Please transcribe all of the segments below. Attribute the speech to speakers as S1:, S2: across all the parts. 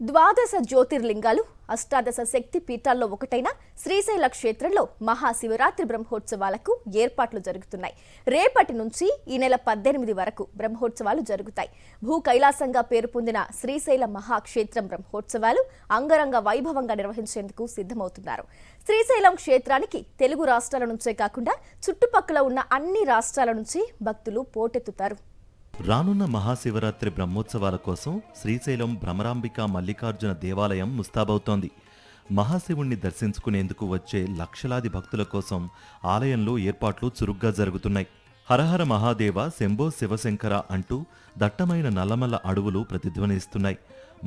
S1: ద్వాదశ జ్యోతిర్లింగాలు అష్టాదశ శక్తి పీఠాల్లో ఒకటైన శ్రీశైల క్షేత్రంలో మహాశివరాత్రి బ్రహ్మోత్సవాలకు ఏర్పాట్లు జరుగుతున్నాయి. రేపటి నుంచి ఈ నెల 18 వరకు బ్రహ్మోత్సవాలు జరుగుతాయి. భూ కైలాసంగా పేరు పొందిన శ్రీశైల మహాక్షేత్రం బ్రహ్మోత్సవాలు అంగరంగ వైభవంగా నిర్వహించేందుకు సిద్ధమవుతున్నారు. శ్రీశైలం క్షేత్రానికి తెలుగు రాష్ట్రాల నుంచే కాకుండా చుట్టుపక్కల ఉన్న అన్ని రాష్ట్రాల నుంచి భక్తులు పోటెత్తుతారు.
S2: రానున్న మహాశివరాత్రి బ్రహ్మోత్సవాల కోసం శ్రీశైలం భ్రమరాంబిక మల్లికార్జున దేవాలయం ముస్తాబవుతోంది. మహాశివుణ్ణి దర్శించుకునేందుకు వచ్చే లక్షలాది భక్తుల కోసం ఆలయంలో ఏర్పాట్లు చురుగ్గా జరుగుతున్నాయి. హరహర మహాదేవ శంభో శివశంకర అంటూ దట్టమైన నల్లమల్ల అడవులు ప్రతిధ్వనిస్తున్నాయి.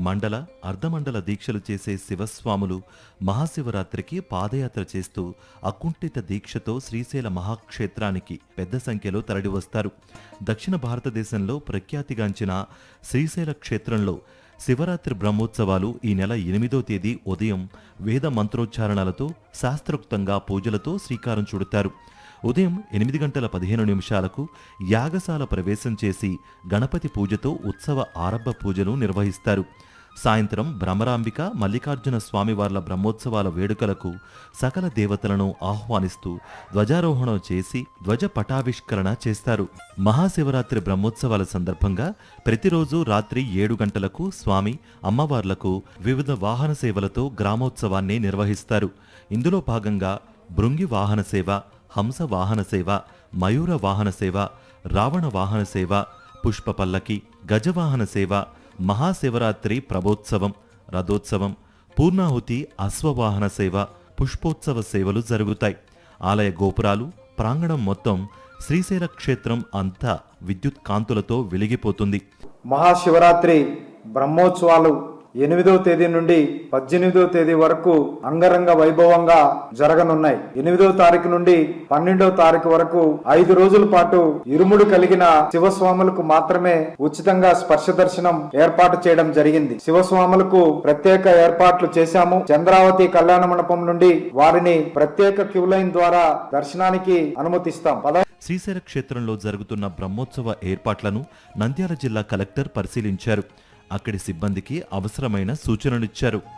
S2: మండల అర్ధమండల దీక్షలు చేసే శివస్వాములు మహాశివరాత్రికి పాదయాత్ర చేస్తూ అకుంఠిత దీక్షతో శ్రీశైల మహాక్షేత్రానికి పెద్ద సంఖ్యలో తరలివస్తారు. దక్షిణ భారతదేశంలో ప్రఖ్యాతిగాంచిన శ్రీశైల క్షేత్రంలో శివరాత్రి బ్రహ్మోత్సవాలు ఈ నెల 8వ తేదీ ఉదయం వేద మంత్రోచ్చారణలతో శాస్త్రోక్తంగా పూజలతో శ్రీకారం చుడతారు. ఉదయం 8:15 యాగశాల ప్రవేశం చేసి గణపతి పూజతో ఉత్సవ ఆరంభ పూజలు నిర్వహిస్తారు. సాయంత్రం భ్రమరాంబిక మల్లికార్జున స్వామివార్ల బ్రహ్మోత్సవాల వేడుకలకు సకల దేవతలను ఆహ్వానిస్తూ ధ్వజారోహణం చేసి ధ్వజ పటావిష్కరణ చేస్తారు. మహాశివరాత్రి బ్రహ్మోత్సవాల సందర్భంగా ప్రతిరోజు రాత్రి 7 గంటలకు స్వామి అమ్మవార్లకు వివిధ వాహన సేవలతో గ్రామోత్సవాన్ని నిర్వహిస్తారు. ఇందులో భాగంగా భృంగి వాహన సేవ, హంస వాహన సేవ, మయూర వాహన సేవ, రావణ వాహన సేవ, పుష్ప పల్లకి, గజవాహన సేవ, మహాశివరాత్రి ప్రభోత్సవం, రథోత్సవం, పూర్ణాహుతి అశ్వవాహన సేవ, పుష్పోత్సవ సేవలు జరుగుతాయి. ఆలయ గోపురాలు, ప్రాంగణం మొత్తం శ్రీశైల క్షేత్రం అంతా విద్యుత్ కాంతులతో వెలిగిపోతుంది.
S3: మహాశివరాత్రి బ్రహ్మోత్సవాలు 8వ తేదీ నుండి 18వ తేదీ వరకు అంగరంగ వైభవంగా జరగనున్నాయి. 8వ తారీఖు నుండి 12వ తారీఖు వరకు 5 రోజుల పాటు ఇరుముడు కలిగిన శివస్వాములకు మాత్రమే ఉచితంగా స్పర్శ దర్శనం ఏర్పాటు చేయడం జరిగింది. శివస్వాములకు ప్రత్యేక ఏర్పాట్లు చేశాము. చంద్రావతి కళ్యాణ మండపం నుండి వారిని ప్రత్యేక క్యూ లైన్ ద్వారా దర్శనానికి అనుమతిస్తాం.
S2: శ్రీశైల క్షేత్రంలో జరుగుతున్న బ్రహ్మోత్సవ ఏర్పాట్లను నంద్యాల జిల్లా కలెక్టర్ పరిశీలించారు. అక్కడి సిబ్బందికి అవసరమైన సూచనలిచ్చారు.